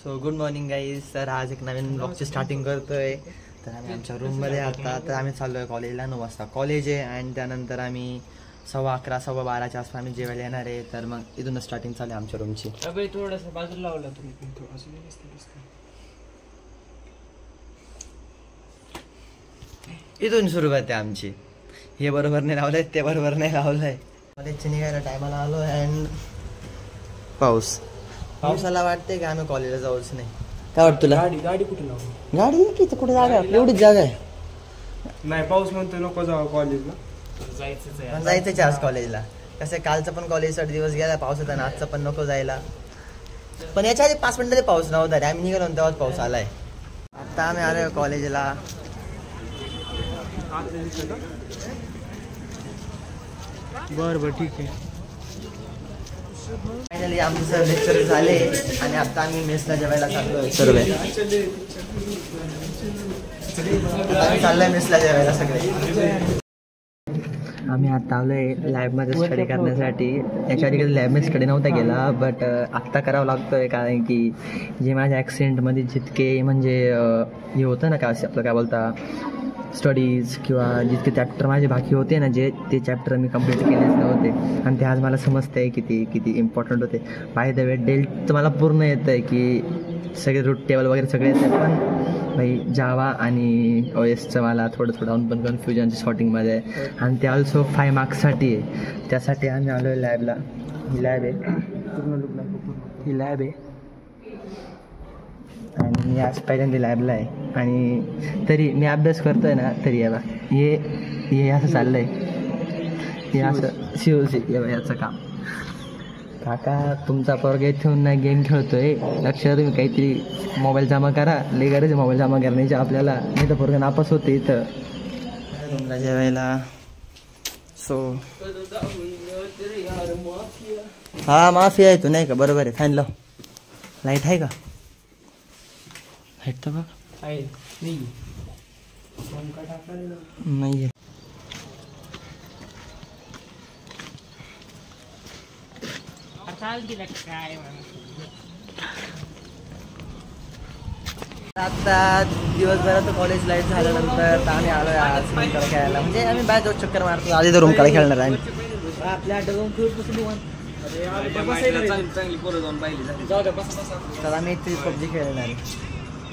So good morning guys. तर आज एक नवीन ब्लॉगची स्टार्टिंग करतोय. तर आम्ही आमच्या रूममध्ये आता तर आम्ही चाललो आहे कॉलेजला. 9 वाजता कॉलेज आहे आणि त्यानंतर आम्ही 11:15 12:15च्या आसपास आम्ही जेवायला येणार आहे. तर मग इथूनच स्टार्टिंग चालू आहे आमच्या रूमची. थोडंसं बाजूला लावला तुम्ही. इथून सुरुवात आहे आमची. हे बरोबर नाही लावलंय, ते बरोबर नाही लावलंय. कॉलेजचे निघायला टायमाला आलो अँड पावसाला वाटते की आम्ही कॉलेजला जाऊच नाही. काय वाटतं तुला? गाडी कुठे लावली? गाडी की कुठे जागा आहे? एवढीच जागा आहे. नाही, पाऊस म्हणतो नको जावं कॉलेजला. जायचंच आज कॉलेजला. कसं कालचा पण कॉलेजसाठी दिवस गेला पावसाचा आणि आजचा पण नको जायला. पण याच्या आधी 5 मिनिटात पाऊस नव्हता रे. आम्ही निघालो तेव्हाच पाऊस आलाय. आता आम्ही आलोय कॉलेजला. बरं ठीक आहे. फायनली आमचे सर लेक्चर झाले आणि आता आम्ही मेसला जेवायला चाललोय सर्व. चाललोय मेसला जेवायला सगळे. आम्ही आता आलोय लॅबमध्ये स्टडी करण्यासाठी. याच्या आधी कधी लॅबमध्ये स्टडी नव्हता केला, बट आत्ता करावं लागतोय कारण की जे माझ्या ॲक्सिडेंटमध्ये जितके म्हणजे हे होतं ना का आपलं काय बोलता स्टडीज किंवा जितके चॅप्टर माझे बाकी होते ना, जे ते चॅप्टर मी कंप्लीट केलेच नव्हते आणि ते आज मला समजतं आहे किती इम्पॉर्टंट होते. बाय द वे डेल तर मला पूर्ण येतं आहे की सगळे रूट टेबल वगैरे सगळे येतं, पण भाई जावा आणि OSचं मला थोडं पण कन्फ्युजन सॉर्टिंगमध्ये आहे आणि ते ऑल्सो 5 मार्क्ससाठी आहे. त्यासाठी आम्ही आलो आहे लॅबला. ही लॅब आहे आणि मी आज पहिल्यांदा लॅबला आहे आणि तरी मी अभ्यास करतो आहे ना, तरी या बा हे असं चाललं आहे. हे असं शिवसी याचं काम. काका तुमचा पोरगा इथून नाही गेम खेळतो आहे, लक्ष तुम्ही काहीतरी मोबाईल जमा करा. लई गरज मोबाईल जमा करण्याची आपल्याला, नाही तर पोरगा नापास होते इथं तुमला जेवायला. सो हा माफी आहे तू नाही का? बरोबर आहे. फॅन लाव. लाईट आहे का? लाईट तर बघ नाही आहे. आता दिवसभरात कॉलेज लाईट झाल्यानंतर आम्ही आलोय आज रूमकडे खेळायला. म्हणजे आम्ही बाहेर जाऊ चक्कर मारतो. आधी तर रूमकडे खेळणार आहे तर आम्ही इथे PUBG खेळणार आहे.